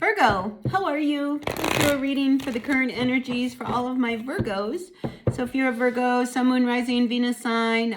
Virgo, how are you? Let's do a reading for the current energies for all of my Virgos. So if you're a Virgo, Sun, Moon, Rising, Venus sign,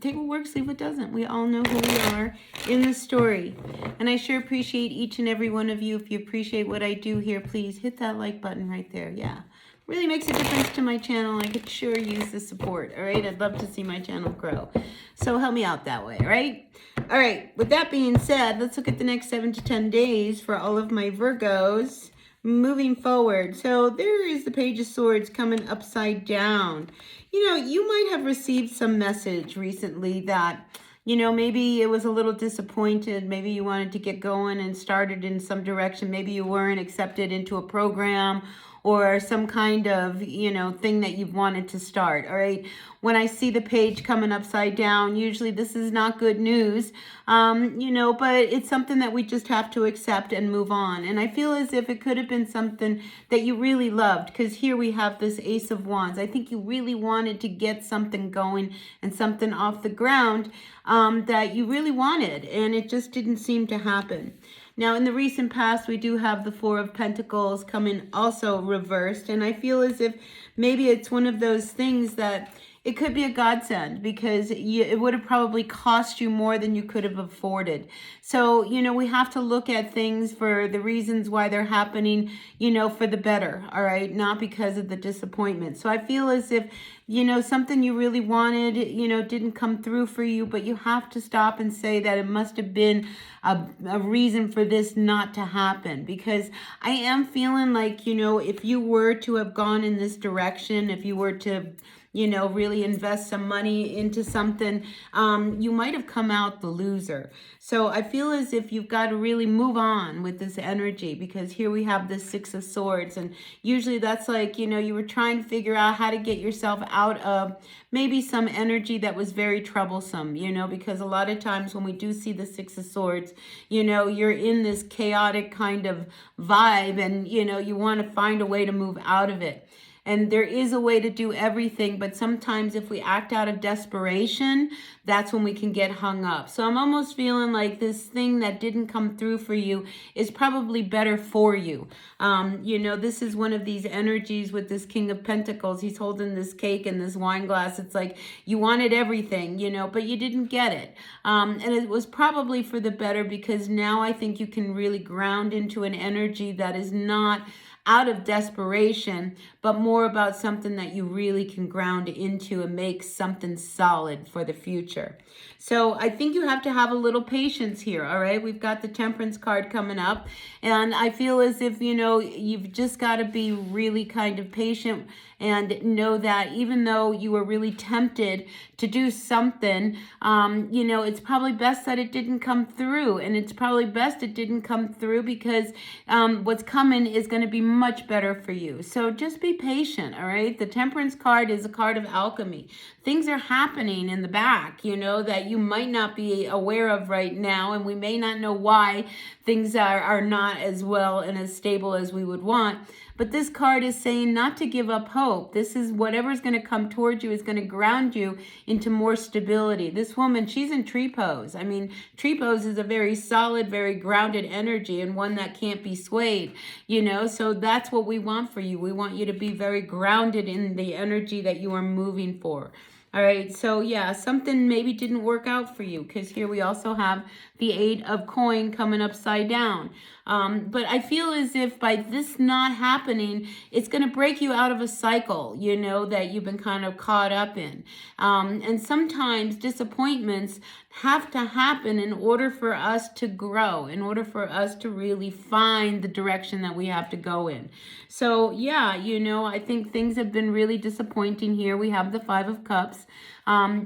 take what works, leave what doesn't. We all know who we are in the story. And I sure appreciate each and every one of you. If you appreciate what I do here, please hit that like button right there. Yeah. Really makes a difference to my channel. I could sure use the support, all right? I'd love to see my channel grow. So help me out that way, all right? All right, with that being said, let's look at the next 7 to 10 days for all of my Virgos moving forward. So there is the Page of Swords coming upside down. You know, you might have received some message recently that, you know, maybe it was a little disappointed. Maybe you wanted to get going and started in some direction. Maybe you weren't accepted into a program or some kind of, you know, thing that you've wanted to start, all right? When I see the page coming upside down, usually this is not good news, you know, but it's something that we just have to accept and move on. And I feel as if it could have been something that you really loved, because here we have this Ace of Wands. I think you really wanted to get something going and something off the ground that you really wanted, and it just didn't seem to happen. Now, in the recent past, we do have the Four of Pentacles coming also reversed. And I feel as if maybe it's one of those things that it could be a godsend, because it would have probably cost you more than you could have afforded. So, you know, we have to look at things for the reasons why they're happening, you know, for the better, all right? Not because of the disappointment. So I feel as if, you know, something you really wanted, you know, didn't come through for you, but you have to stop and say that it must have been a reason for this not to happen. Because I am feeling like, you know, if you were to have gone in this direction, if you were to, you know, really invest some money into something, you might have come out the loser. So I feel as if you've got to really move on with this energy, because here we have the Six of Swords. And usually that's like, you know, you were trying to figure out how to get yourself out of maybe some energy that was very troublesome, you know, because a lot of times when we do see the Six of Swords, you know, you're in this chaotic kind of vibe, and, you know, you want to find a way to move out of it. And there is a way to do everything, but sometimes if we act out of desperation, that's when we can get hung up. So I'm almost feeling like this thing that didn't come through for you is probably better for you. You know, this is one of these energies with this King of Pentacles. He's holding this cake and this wine glass. It's like you wanted everything, you know, but you didn't get it. And it was probably for the better, because now I think you can really ground into an energy that is not out of desperation, but more about something that you really can ground into and make something solid for the future. So I think you have to have a little patience here, all right? We've got the Temperance card coming up, and I feel as if, you know, you've just got to be really kind of patient and know that even though you were really tempted to do something, you know, it's probably best that it didn't come through. And it's probably best it didn't come through, because what's coming is going to be much better for you. So just be patient, all right? The Temperance card is a card of alchemy. Things are happening in the back, you know, that you might not be aware of right now, and we may not know why things are not as well and as stable as we would want. But this card is saying not to give up hope. This is whatever's going to come towards you is going to ground you into more stability. This woman, she's in tree pose. I mean, tree pose is a very solid, very grounded energy, and one that can't be swayed, you know. So that's what we want for you. We want you to be very grounded in the energy that you are moving for. All right, so yeah, something maybe didn't work out for you, because here we also have the Eight of Coin coming upside down. But I feel as if by this not happening, it's going to break you out of a cycle, you know, that you've been kind of caught up in. And sometimes disappointments have to happen in order for us to grow, in order for us to really find the direction that we have to go in. So yeah, you know, I think things have been really disappointing here. We have the Five of Cups.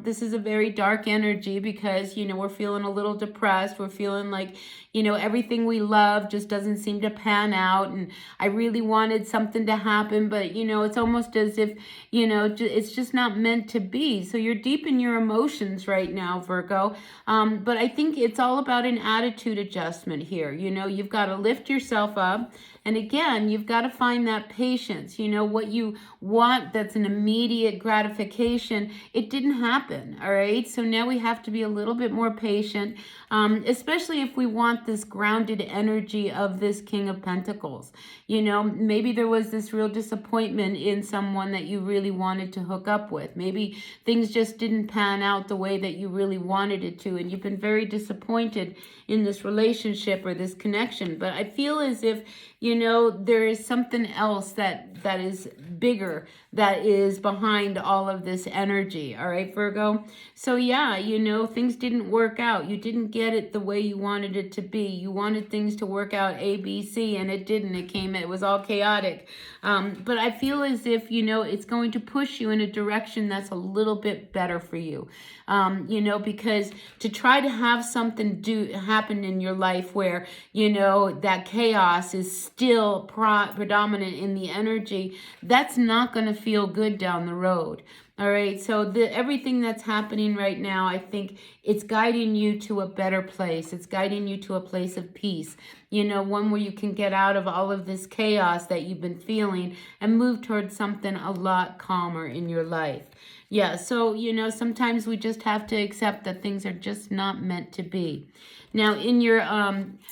This is a very dark energy, because, you know, we're feeling a little depressed. We're feeling like, you know, everything we love just doesn't seem to pan out. And I really wanted something to happen, but, you know, it's almost as if, you know, it's just not meant to be. So you're deep in your emotions right now, Virgo. But I think it's all about an attitude adjustment here. You know, you've got to lift yourself up. And again, you've got to find that patience. You know, what you want that's an immediate gratification, it didn't happen, all right? So now we have to be a little bit more patient, especially if we want want this grounded energy of this King of Pentacles. You know, maybe there was this real disappointment in someone that you really wanted to hook up with. Maybe things just didn't pan out the way that you really wanted it to, and you've been very disappointed in this relationship or this connection. But I feel as if, you know, there is something else that is bigger, that is behind all of this energy. All right, Virgo? So yeah, you know, things didn't work out. You didn't get it the way you wanted it to be. You wanted things to work out A, B, C, and it didn't. It was all chaotic. But I feel as if, you know, it's going to push you in a direction that's a little bit better for you. You know, because to try to have something happen in your life where, you know, that chaos is still predominant in the energy, that's not going to feel good down the road. All right, so everything that's happening right now, I think it's guiding you to a better place. It's guiding you to a place of peace. You know, one where you can get out of all of this chaos that you've been feeling and move towards something a lot calmer in your life. Yeah, so, you know, sometimes we just have to accept that things are just not meant to be. Now, in your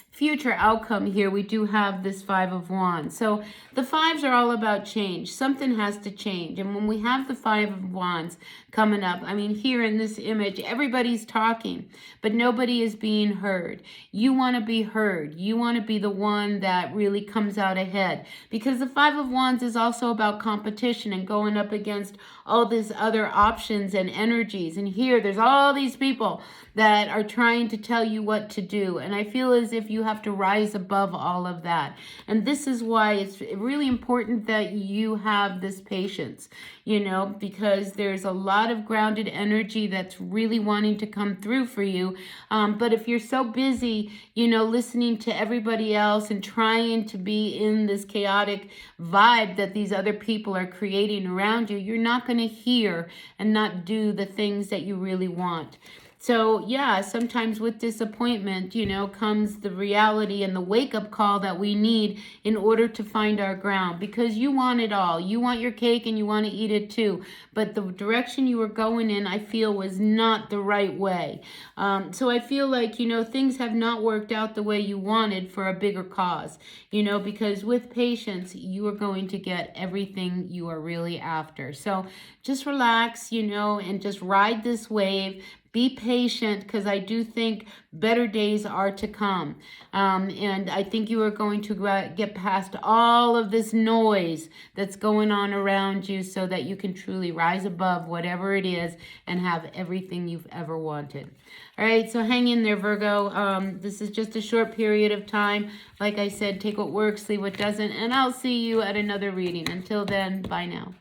future outcome here, we do have this Five of Wands. So the fives are all about change. Something has to change. And when we have the Five of Wands coming up, I mean, here in this image, everybody's talking, but nobody is being heard. You want to be heard. You want to be the one that really comes out ahead. Because the Five of Wands is also about competition and going up against all these other options and energies. And here, there's all these people that are trying to tell you what to do. And I feel as if you have to rise above all of that. And this is why it's really important that you have this patience, you know, because there's a lot of grounded energy that's really wanting to come through for you. But if you're so busy, you know, listening to everybody else and trying to be in this chaotic vibe that these other people are creating around you, you're not going to hear and not do the things that you really want. So yeah, sometimes with disappointment, you know, comes the reality and the wake-up call that we need in order to find our ground, because you want it all. You want your cake and you want to eat it too. But the direction you were going in, I feel, was not the right way. So I feel like, you know, things have not worked out the way you wanted for a bigger cause, you know, because with patience, you are going to get everything you are really after. So just relax, you know, and just ride this wave. Be patient, because I do think better days are to come. And I think you are going to get past all of this noise that's going on around you so that you can truly rise above whatever it is and have everything you've ever wanted. All right, so hang in there, Virgo. This is just a short period of time. Like I said, take what works, leave what doesn't, and I'll see you at another reading. Until then, bye now.